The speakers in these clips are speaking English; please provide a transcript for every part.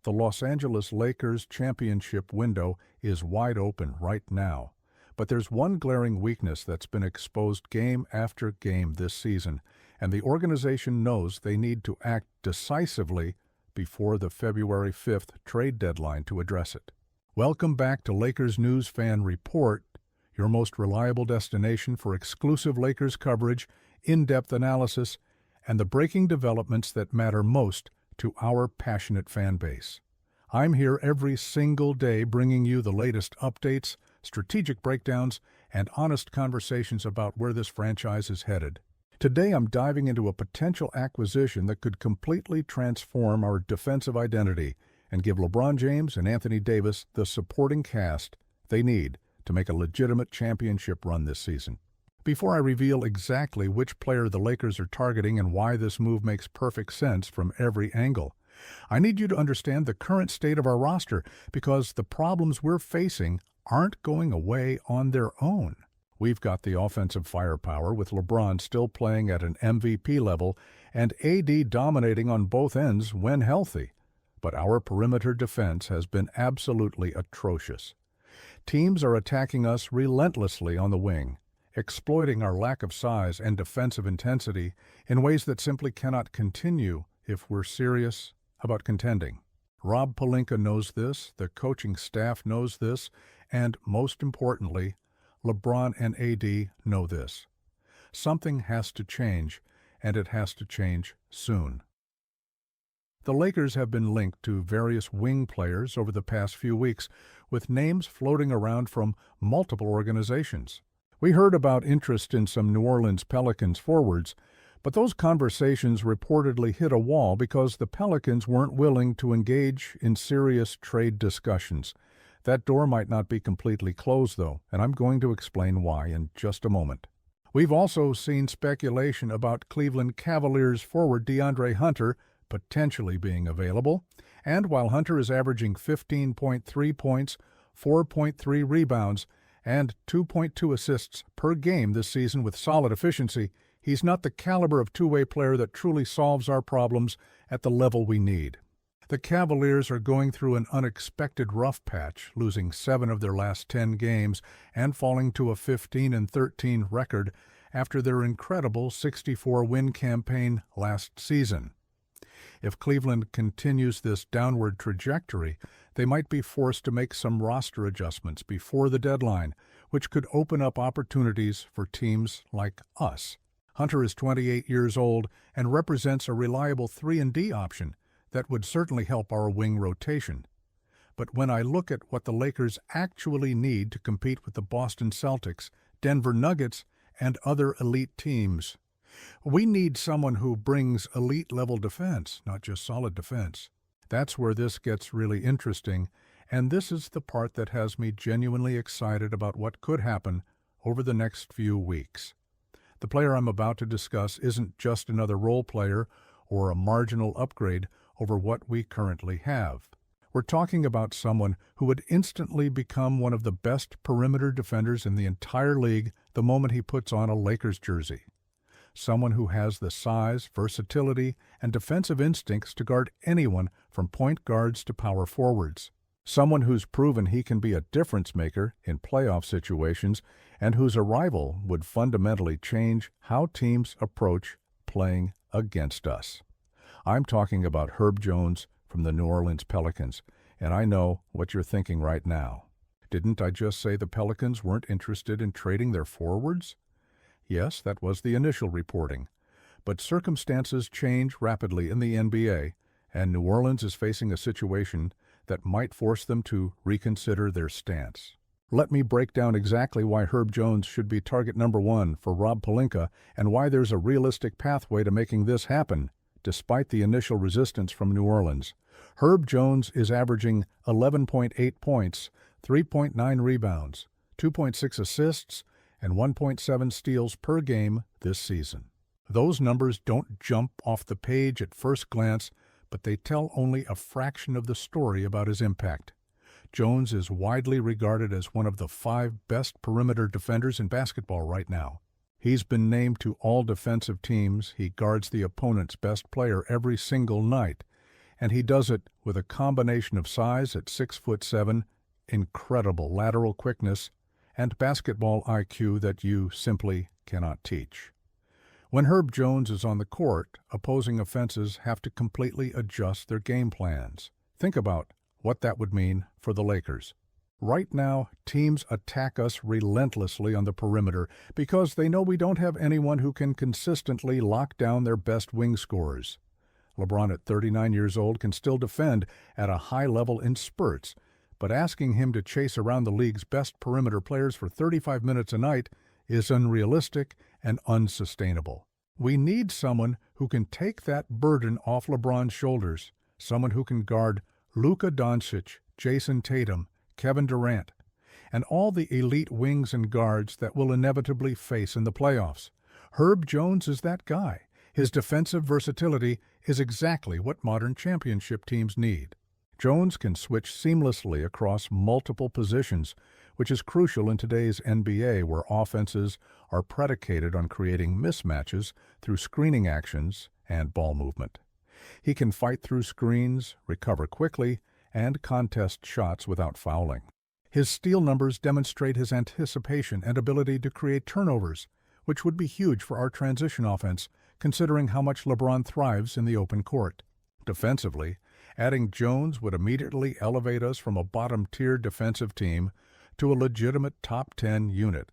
The Los Angeles Lakers championship window is wide open right now. But there's one glaring weakness that's been exposed game after game this season, and the organization knows they need to act decisively before the February 5th trade deadline to address it. Welcome back to Lakers News Fan Report, your most reliable destination for exclusive Lakers coverage, in-depth analysis, and the breaking developments that matter most to our passionate fan base. I'm here every single day bringing you the latest updates, strategic breakdowns, and honest conversations about where this franchise is headed. Today I'm diving into a potential acquisition that could completely transform our defensive identity and give LeBron James and Anthony Davis the supporting cast they need to make a legitimate championship run this season. Before I reveal exactly which player the Lakers are targeting and why this move makes perfect sense from every angle, I need you to understand the current state of our roster because the problems we're facing aren't going away on their own. We've got the offensive firepower with LeBron still playing at an MVP level and AD dominating on both ends when healthy. But our perimeter defense has been absolutely atrocious. Teams are attacking us relentlessly on the wing, exploiting our lack of size and defensive intensity in ways that simply cannot continue if we're serious about contending. Rob Pelinka knows this, the coaching staff knows this, and most importantly, LeBron and AD know this. Something has to change, and it has to change soon. The Lakers have been linked to various wing players over the past few weeks, with names floating around from multiple organizations. We heard about interest in some New Orleans Pelicans forwards, but those conversations reportedly hit a wall because the Pelicans weren't willing to engage in serious trade discussions. That door might not be completely closed, though, and I'm going to explain why in just a moment. We've also seen speculation about Cleveland Cavaliers forward DeAndre Hunter potentially being available, and while Hunter is averaging 15.3 points, 4.3 rebounds, and 2.2 assists per game this season with solid efficiency, he's not the caliber of two-way player that truly solves our problems at the level we need. The Cavaliers are going through an unexpected rough patch, losing 7 of their last 10 games and falling to a 15-13 record after their incredible 64-win campaign last season. If Cleveland continues this downward trajectory, they might be forced to make some roster adjustments before the deadline, which could open up opportunities for teams like us. Hunter is 28 years old and represents a reliable 3-and-D option that would certainly help our wing rotation. But when I look at what the Lakers actually need to compete with the Boston Celtics, Denver Nuggets, and other elite teams, we need someone who brings elite-level defense, not just solid defense. That's where this gets really interesting, and this is the part that has me genuinely excited about what could happen over the next few weeks. The player I'm about to discuss isn't just another role player or a marginal upgrade over what we currently have. We're talking about someone who would instantly become one of the best perimeter defenders in the entire league the moment he puts on a Lakers jersey. Someone who has the size, versatility, and defensive instincts to guard anyone from point guards to power forwards. Someone who's proven he can be a difference maker in playoff situations and whose arrival would fundamentally change how teams approach playing against us. I'm talking about Herb Jones from the New Orleans Pelicans, and I know what you're thinking right now. Didn't I just say the Pelicans weren't interested in trading their forwards? Yes, that was the initial reporting. But circumstances change rapidly in the NBA, and New Orleans is facing a situation that might force them to reconsider their stance. Let me break down exactly why Herb Jones should be target number 1 for Rob Pelinka and why there's a realistic pathway to making this happen, despite the initial resistance from New Orleans. Herb Jones is averaging 11.8 points, 3.9 rebounds, 2.6 assists, and 1.7 steals per game this season. Those numbers don't jump off the page at first glance, but they tell only a fraction of the story about his impact. Jones is widely regarded as one of the 5 best perimeter defenders in basketball right now. He's been named to all defensive teams. He guards the opponent's best player every single night, And he does it with a combination of size at 6'7", incredible lateral quickness, and basketball IQ that you simply cannot teach. When Herb Jones is on the court, opposing offenses have to completely adjust their game plans. Think about what that would mean for the Lakers. Right now, teams attack us relentlessly on the perimeter because they know we don't have anyone who can consistently lock down their best wing scorers. LeBron at 39 years old can still defend at a high level in spurts, but asking him to chase around the league's best perimeter players for 35 minutes a night is unrealistic and unsustainable. We need someone who can take that burden off LeBron's shoulders, someone who can guard Luka Doncic, Jason Tatum, Kevin Durant, and all the elite wings and guards that we'll inevitably face in the playoffs. Herb Jones is that guy. His defensive versatility is exactly what modern championship teams need. Jones can switch seamlessly across multiple positions, which is crucial in today's NBA, where offenses are predicated on creating mismatches through screening actions and ball movement. He can fight through screens, recover quickly, and contest shots without fouling. His steal numbers demonstrate his anticipation and ability to create turnovers, which would be huge for our transition offense, considering how much LeBron thrives in the open court. Defensively, adding Jones would immediately elevate us from a bottom-tier defensive team to a legitimate top 10 unit.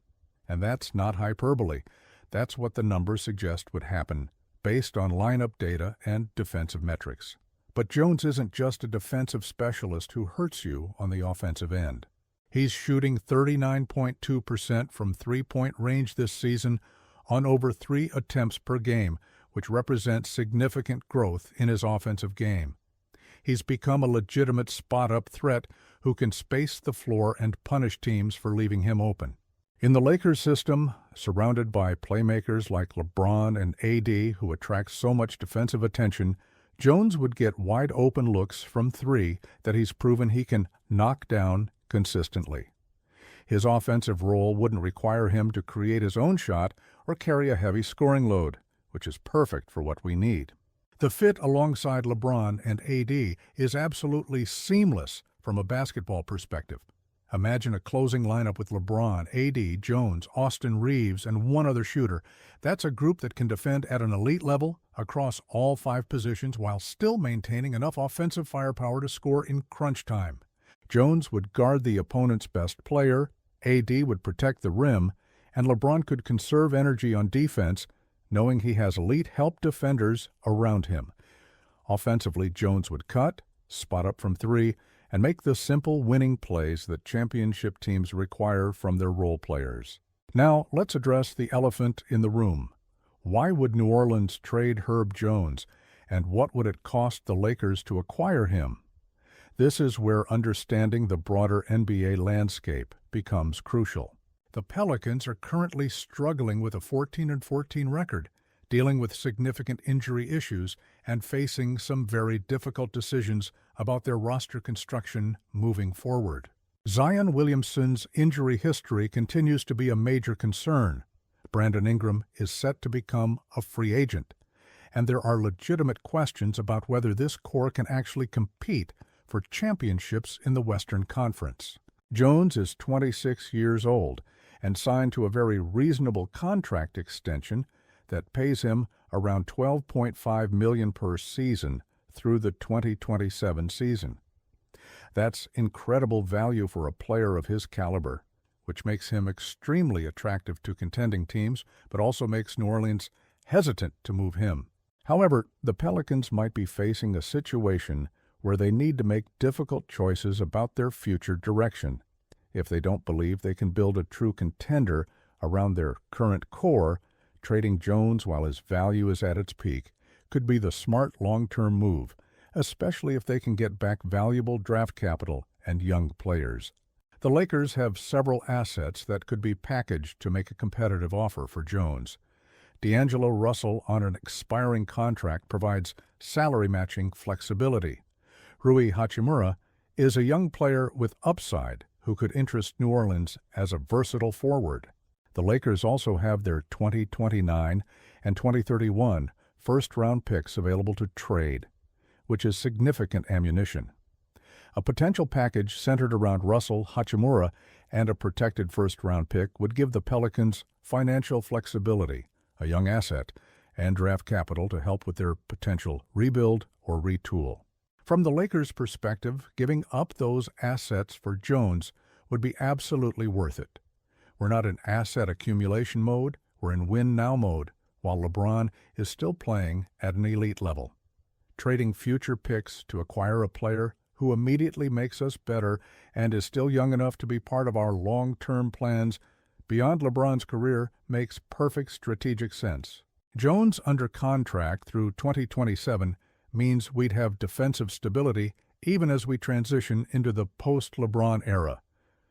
And that's not hyperbole. That's what the numbers suggest would happen, based on lineup data and defensive metrics. But Jones isn't just a defensive specialist who hurts you on the offensive end. He's shooting 39.2% from three-point range this season on over 3 attempts per game, which represents significant growth in his offensive game. He's become a legitimate spot-up threat who can space the floor and punish teams for leaving him open. In the Lakers system, surrounded by playmakers like LeBron and AD who attract so much defensive attention, Jones would get wide-open looks from 3 that he's proven he can knock down consistently. His offensive role wouldn't require him to create his own shot or carry a heavy scoring load, which is perfect for what we need. The fit alongside LeBron and AD is absolutely seamless from a basketball perspective. Imagine a closing lineup with LeBron, AD, Jones, Austin Reeves, and one other shooter. That's a group that can defend at an elite level across all 5 positions while still maintaining enough offensive firepower to score in crunch time. Jones would guard the opponent's best player, AD would protect the rim, and LeBron could conserve energy on defense, knowing he has elite help defenders around him. Offensively, Jones would cut, spot up from 3, and make the simple winning plays that championship teams require from their role players. Now, let's address the elephant in the room. Why would New Orleans trade Herb Jones, and what would it cost the Lakers to acquire him? This is where understanding the broader NBA landscape becomes crucial. The Pelicans are currently struggling with a 14-14 record, dealing with significant injury issues and facing some very difficult decisions about their roster construction moving forward. Zion Williamson's injury history continues to be a major concern. Brandon Ingram is set to become a free agent, and there are legitimate questions about whether this core can actually compete for championships in the Western Conference. Jones is 26 years old and signed to a very reasonable contract extension that pays him around $12.5 million per season through the 2027 season. That's incredible value for a player of his caliber, which makes him extremely attractive to contending teams, but also makes New Orleans hesitant to move him. However, the Pelicans might be facing a situation where they need to make difficult choices about their future direction. If they don't believe they can build a true contender around their current core, trading Jones while his value is at its peak could be the smart long-term move, especially if they can get back valuable draft capital and young players. The Lakers have several assets that could be packaged to make a competitive offer for Jones. D'Angelo Russell on an expiring contract provides salary-matching flexibility. Rui Hachimura is a young player with upside who could interest New Orleans as a versatile forward. The Lakers also have their 2029 and 2031 first-round picks available to trade. which is significant ammunition. A potential package centered around Russell Hachimura and a protected first-round pick would give the Pelicans financial flexibility, a young asset, and draft capital to help with their potential rebuild or retool. From the Lakers' perspective, giving up those assets for Jones would be absolutely worth it. We're not in asset accumulation mode, we're in win-now mode, while LeBron is still playing at an elite level. Trading future picks to acquire a player who immediately makes us better and is still young enough to be part of our long-term plans beyond LeBron's career makes perfect strategic sense. Jones under contract through 2027 means we'd have defensive stability even as we transition into the post-LeBron era,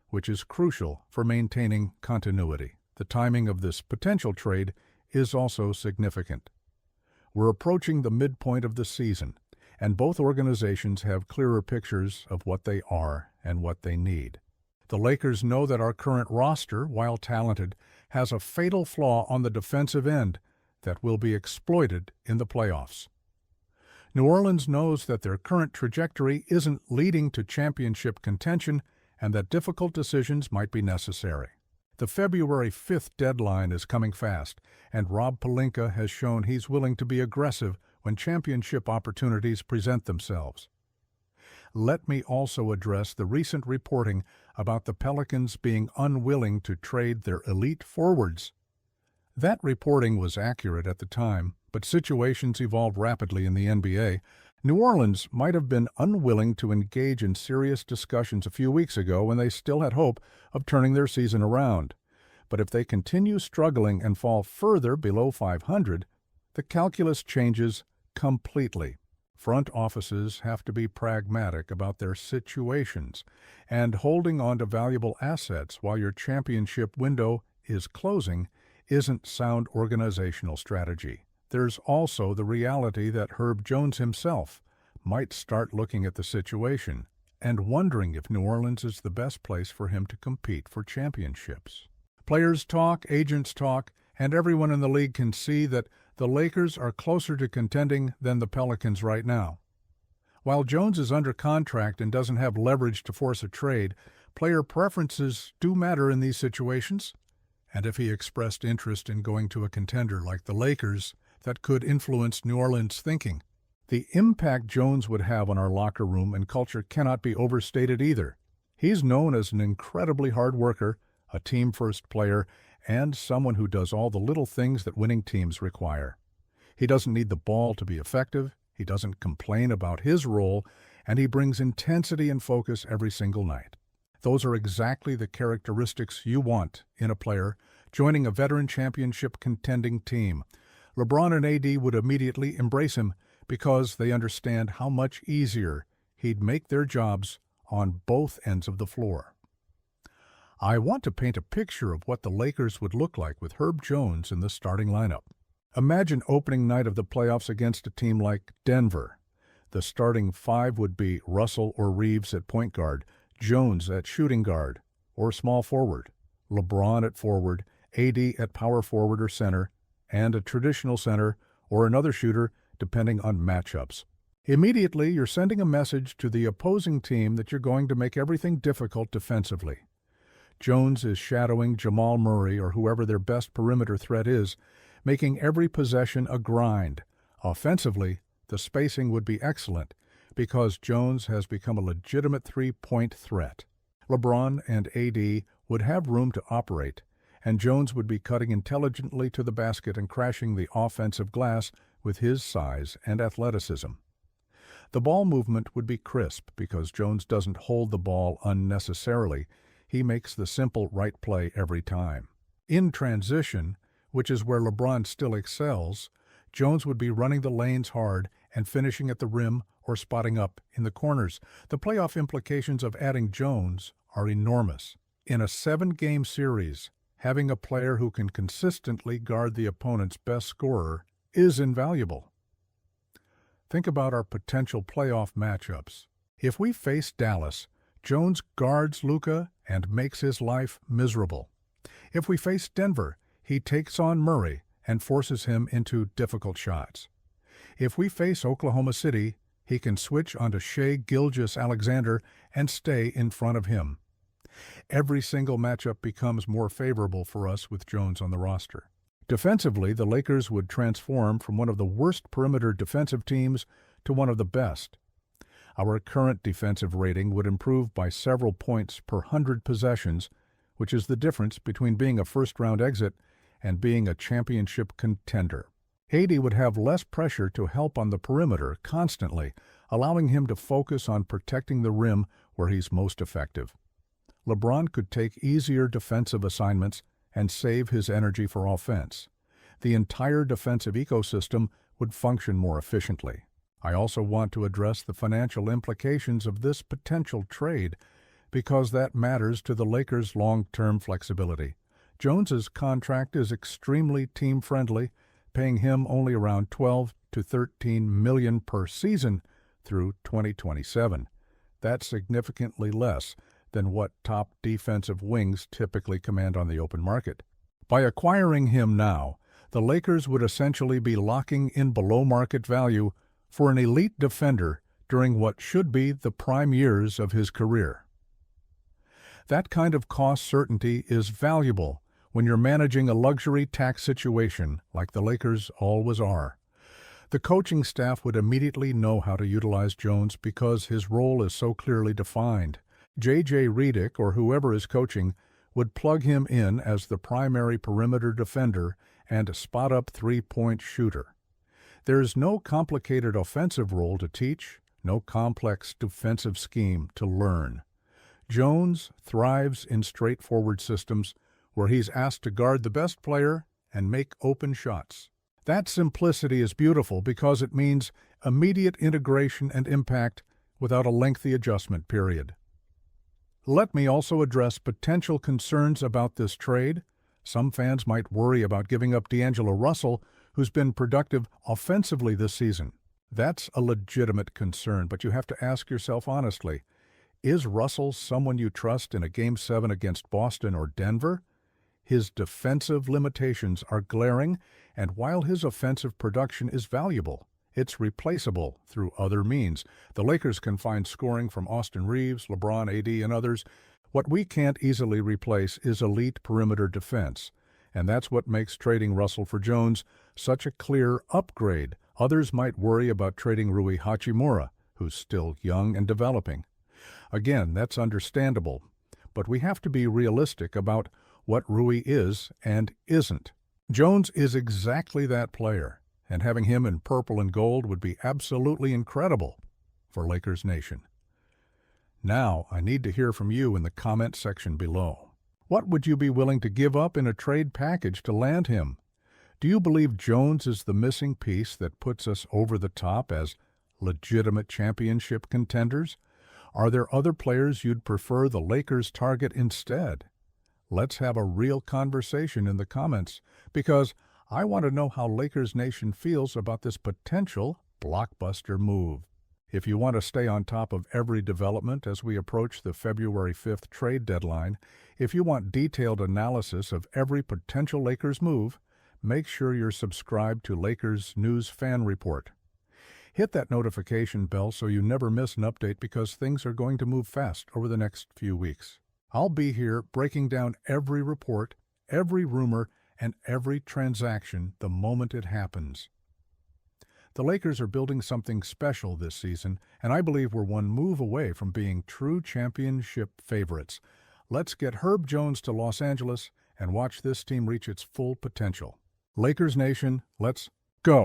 which is crucial for maintaining continuity. The timing of this potential trade is also significant. We're approaching the midpoint of the season, and both organizations have clearer pictures of what they are and what they need. The Lakers know that our current roster, while talented, has a fatal flaw on the defensive end that will be exploited in the playoffs. New Orleans knows that their current trajectory isn't leading to championship contention and that difficult decisions might be necessary. The February 5th deadline is coming fast, and Rob Pelinka has shown he's willing to be aggressive when championship opportunities present themselves. Let me also address the recent reporting about the Pelicans being unwilling to trade their elite forwards. That reporting was accurate at the time, but situations evolve rapidly in the NBA. New Orleans might have been unwilling to engage in serious discussions a few weeks ago when they still had hope of turning their season around. But if they continue struggling and fall further below 500, the calculus changes completely. Front offices have to be pragmatic about their situations, and holding on to valuable assets while your championship window is closing isn't sound organizational strategy. There's also the reality that Herb Jones himself might start looking at the situation and wondering if New Orleans is the best place for him to compete for championships. Players talk, agents talk, and everyone in the league can see that the Lakers are closer to contending than the Pelicans right now. While Jones is under contract and doesn't have leverage to force a trade, player preferences do matter in these situations. And if he expressed interest in going to a contender like the Lakers, that could influence New Orleans' thinking. The impact Jones would have on our locker room and culture cannot be overstated either. He's known as an incredibly hard worker, a team-first player, and someone who does all the little things that winning teams require. He doesn't need the ball to be effective, he doesn't complain about his role, and he brings intensity and focus every single night. Those are exactly the characteristics you want in a player joining a veteran championship contending team. LeBron and AD would immediately embrace him because they understand how much easier he'd make their jobs on both ends of the floor. I want to paint a picture of what the Lakers would look like with Herb Jones in the starting lineup. Imagine opening night of the playoffs against a team like Denver. The starting five would be Russell or Reeves at point guard, Jones at shooting guard or small forward, LeBron at forward, AD at power forward or center, and a traditional center or another shooter depending on matchups. Immediately, you're sending a message to the opposing team that you're going to make everything difficult defensively. Jones is shadowing Jamal Murray or whoever their best perimeter threat is, making every possession a grind. Offensively, the spacing would be excellent because Jones has become a legitimate three-point threat. LeBron and AD would have room to operate, and Jones would be cutting intelligently to the basket and crashing the offensive glass with his size and athleticism. The ball movement would be crisp because Jones doesn't hold the ball unnecessarily. He makes the simple right play every time. In transition, which is where LeBron still excels, Jones would be running the lanes hard and finishing at the rim or spotting up in the corners. The playoff implications of adding Jones are enormous. In a 7-game series, having a player who can consistently guard the opponent's best scorer is invaluable. Think about our potential playoff matchups. If we face Dallas, Jones guards Luka and makes his life miserable. If we face Denver, he takes on Murray and forces him into difficult shots. If we face Oklahoma City, he can switch onto Shai Gilgeous-Alexander and stay in front of him. Every single matchup becomes more favorable for us with Jones on the roster. Defensively, the Lakers would transform from one of the worst perimeter defensive teams to one of the best. Our current defensive rating would improve by several points per 100 possessions, which is the difference between being a first-round exit and being a championship contender. Haiti would have less pressure to help on the perimeter constantly, allowing him to focus on protecting the rim where he's most effective. LeBron could take easier defensive assignments and save his energy for offense. The entire defensive ecosystem would function more efficiently. I also want to address the financial implications of this potential trade because that matters to the Lakers' long-term flexibility. Jones's contract is extremely team-friendly, paying him only around $12 to $13 million per season through 2027. That's significantly less than what top defensive wings typically command on the open market. By acquiring him now, the Lakers would essentially be locking in below-market value for an elite defender during what should be the prime years of his career. That kind of cost certainty is valuable when you're managing a luxury tax situation like the Lakers always are. The coaching staff would immediately know how to utilize Jones because his role is so clearly defined. J.J. Redick, or whoever is coaching, would plug him in as the primary perimeter defender and spot-up three-point shooter. There's no complicated offensive role to teach, no complex defensive scheme to learn. Jones thrives in straightforward systems where he's asked to guard the best player and make open shots. That simplicity is beautiful because it means immediate integration and impact without a lengthy adjustment period. Let me also address potential concerns about this trade. Some fans might worry about giving up D'Angelo Russell, who's been productive offensively this season. That's a legitimate concern, but you have to ask yourself honestly, is Russell someone you trust in a Game 7 against Boston or Denver? His defensive limitations are glaring, and while his offensive production is valuable, it's replaceable through other means. The Lakers can find scoring from Austin Reeves, LeBron, AD, and others. What we can't easily replace is elite perimeter defense, and that's what makes trading Russell for Jones such a clear upgrade. Others might worry about trading Rui Hachimura, who's still young and developing. Again, that's understandable, but we have to be realistic about what Rui is and isn't. Jones is exactly that player, and having him in purple and gold would be absolutely incredible for Lakers Nation. Now, I need to hear from you in the comment section below. What would you be willing to give up in a trade package to land him? Do you believe Jones is the missing piece that puts us over the top as legitimate championship contenders? Are there other players you'd prefer the Lakers target instead? Let's have a real conversation in the comments, because I want to know how Lakers Nation feels about this potential blockbuster move. If you want to stay on top of every development as we approach the February 5th trade deadline, if you want detailed analysis of every potential Lakers move, make sure you're subscribed to Lakers News Fan Report. Hit that notification bell so you never miss an update because things are going to move fast over the next few weeks. I'll be here breaking down every report, every rumor, and every transaction the moment it happens. The Lakers are building something special this season, and I believe we're one move away from being true championship favorites. Let's get Herb Jones to Los Angeles and watch this team reach its full potential. Lakers Nation, let's go!